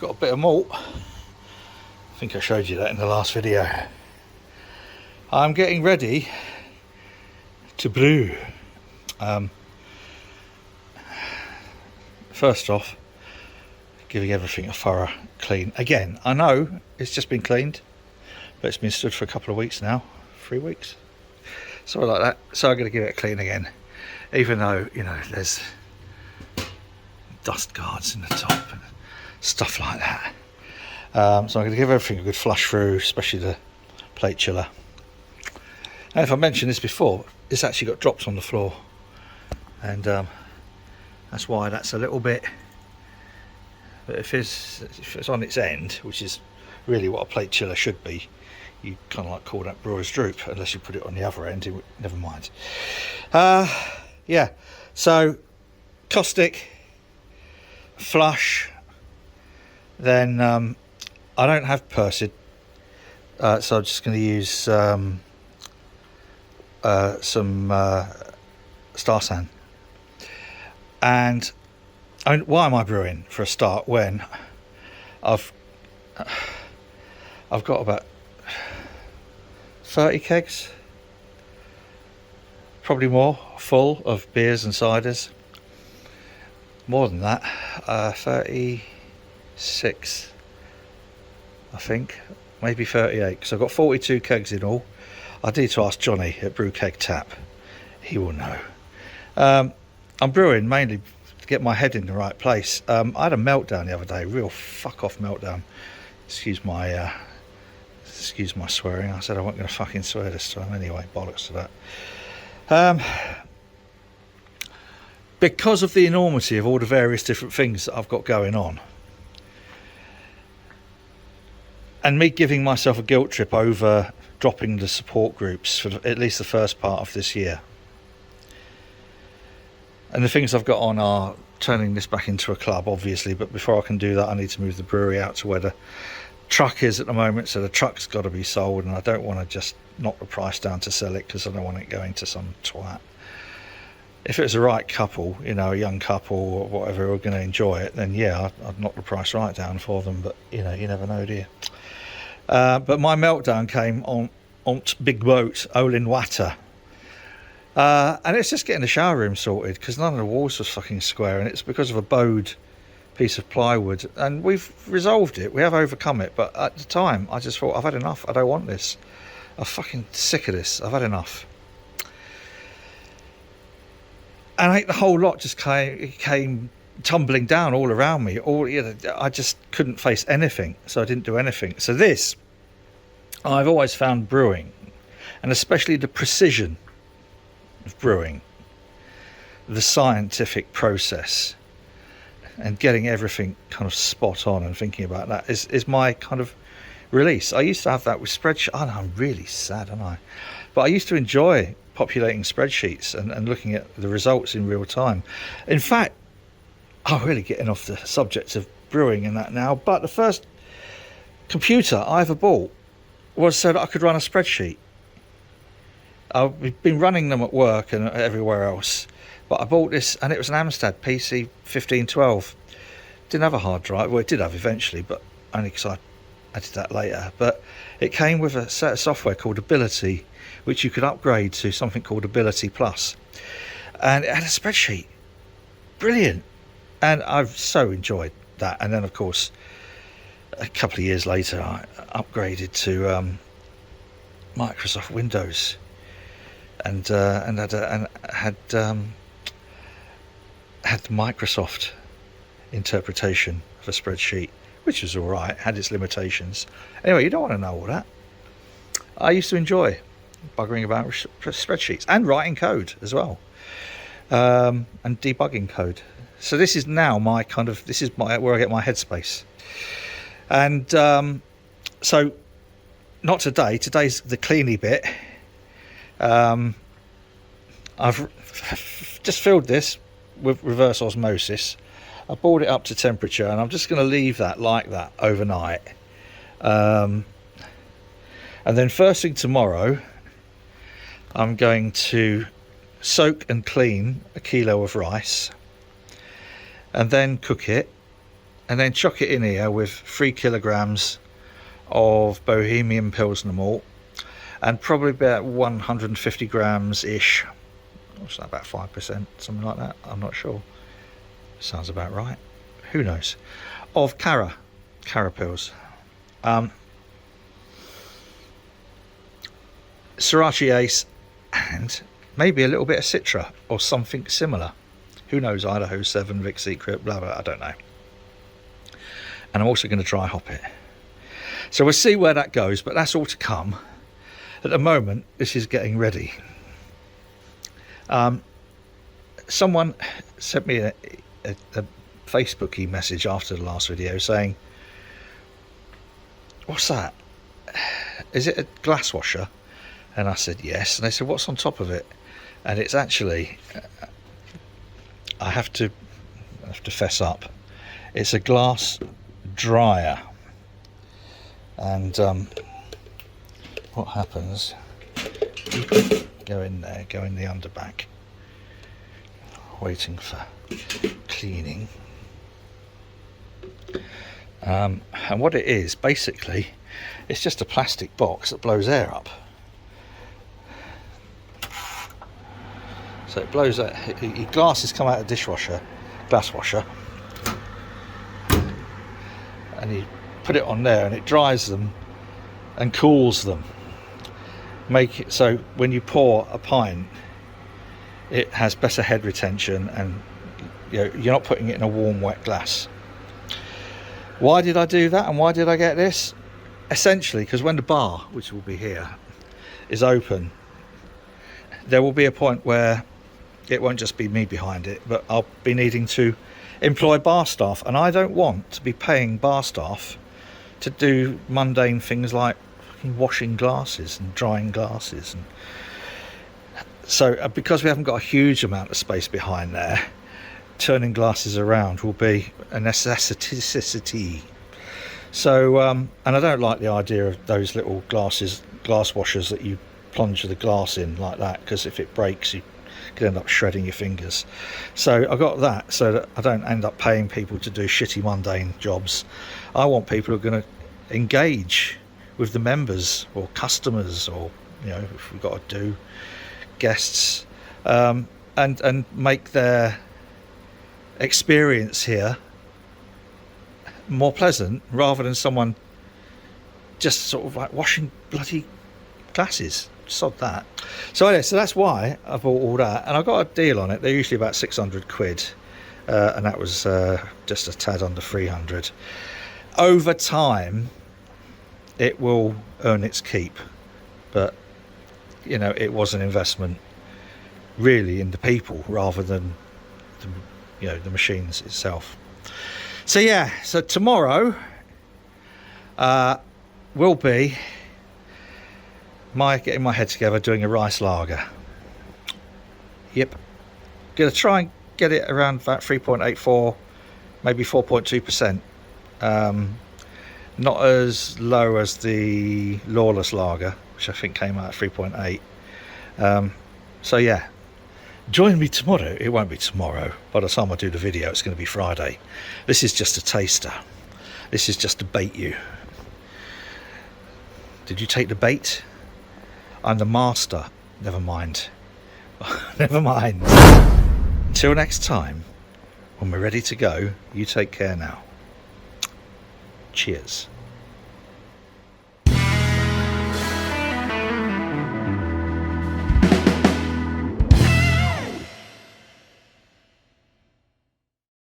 got a bit of malt. I think I showed you that in the last video. I'm getting ready to brew. First off, giving everything a thorough clean. Again, I know it's just been cleaned, but it's been stood for a couple of weeks now, 3 weeks, something like that. So I'm going to give it a clean again, even though, you know, there's dust guards in the top and stuff like that. So I'm going to give everything a good flush through, especially the plate chiller. And if I mentioned this before, it's actually got drops on the floor, and that's why that's a little bit. But if it's on its end, which is really what a plate chiller should be, you kind of like call that brewer's droop, unless you put it on the other end. Never mind. Yeah, so caustic, flush, then I don't have Persid, so I'm just going to use some Star San. And I mean, why am I brewing for a start when I've got about 30 kegs, probably more, full of beers and ciders. More than that, 36, I think, maybe 38, because I've got 42 kegs in all. I need to ask Johnny at Brew Keg Tap, he will know. I'm brewing mainly to get my head in the right place. I had a meltdown the other day, real fuck off meltdown. Excuse my swearing. I said I wasn't going to fucking swear this time anyway, bollocks to that. Because of the enormity of all the various different things that I've got going on, and me giving myself a guilt trip over dropping the support groups for at least the first part of this year, and the things I've got on are turning this back into a club, obviously, but before I can do that I need to move the brewery out to where the truck is at the moment, so the truck's got to be sold, and I don't want to just knock the price down to sell it because I don't want it going to some twat. If it was the right couple, you know, a young couple or whatever, who are going to enjoy it, then yeah, I'd knock the price right down for them, but you know, you never know, do you? But my meltdown came on Big Boat, Olin Water. And it's just getting the shower room sorted, because none of the walls was fucking square, and it's because of a bowed piece of plywood, and we've resolved it, we have overcome it, but at the time I just thought, I've had enough, I don't want this, I'm fucking sick of this, I've had enough. And I think the whole lot just came tumbling down all around me. I just couldn't face anything, so I didn't do anything. So this, I've always found brewing, and especially the precision of brewing, the scientific process, and getting everything kind of spot on and thinking about that is my kind of release. I used to have that with spreadsheets. Oh, no, I'm really sad, aren't I? But I used to enjoy populating spreadsheets and looking at the results in real time. In fact, I'm really getting off the subject of brewing and that now, but the first computer I ever bought was so that I could run a spreadsheet. I've been running them at work and everywhere else, but I bought this, and it was an Amstrad PC 1512. Didn't have a hard drive. Well, it did have eventually, but only because I added that later. But it came with a set of software called Ability, which you could upgrade to something called Ability Plus, and it had a spreadsheet. Brilliant. And I've so enjoyed that. And then, of course, a couple of years later, I upgraded to Microsoft Windows, and had the Microsoft interpretation of a spreadsheet, which was all right, had its limitations. Anyway, you don't want to know all that. I used to enjoy buggering about with spreadsheets and writing code as well, and debugging code. So this is now my kind of, this is where I get my headspace. And so not today, today's the cleany bit. I've just filled this with reverse osmosis. I brought it up to temperature, and I'm just going to leave that like that overnight. And then first thing tomorrow, I'm going to soak and clean a kilo of rice, and then cook it, and then chuck it in here with 3 kilograms of Bohemian Pilsner malt and probably about 150 grams ish, what's that, about 5%, something like that, I'm not sure, sounds about right, who knows, of Cara Pils, Sriracha Ace, and maybe a little bit of Citra or something similar, who knows, Idaho 7, Vic Secret, blah blah, I don't know. And I'm also going to dry hop it, so we'll see where that goes, but that's all to come. At the moment, this is getting ready. Someone sent me a Facebooky message after the last video saying, what's that? Is it a glass washer? And I said yes, and they said, what's on top of it? And it's actually, I have to fess up, it's a glass dryer. And what happens, you can go in there, go in the underback, waiting for cleaning. And what it is, basically, it's just a plastic box that blows air up. So it blows out, your glasses come out of dishwasher, glass washer, and you put it on there and it dries them and cools them. Make it so when you pour a pint, it has better head retention, and you're not putting it in a warm wet glass. Why did I do that, and why did I get this? Essentially because when the bar, which will be here, is open, there will be a point where it won't just be me behind it, but I'll be needing to employ bar staff, and I don't want to be paying bar staff to do mundane things like washing glasses and drying glasses. And so because we haven't got a huge amount of space behind there, turning glasses around will be a necessity. So and I don't like the idea of those little glass washers that you plunge the glass in like that, because if it breaks you could end up shredding your fingers. So I got that so that I don't end up paying people to do shitty mundane jobs. I want people who are going to engage with the members or customers, or if we've got to do guests, and make their experience here more pleasant, rather than someone just sort of like washing bloody glasses. Sod that. So anyway, so that's why I bought all that, and I got a deal on it. They're usually about 600 quid, and that was just a tad under 300. Over time it will earn its keep, but it was an investment really in the people rather than the machines itself. So yeah, so tomorrow will be getting my head together doing a rice lager. Yep, gonna try and get it around about 3.84, maybe 4.2%. Not as low as the Lawless lager, which I think came out at 3.8. So yeah, join me tomorrow. It won't be tomorrow. By the time I do the video, it's going to be Friday. This is just a taster. This is just to bait you. Did you take the bait? I'm the master. Never mind. Never mind. Until next time, when we're ready to go, you take care now. Cheers.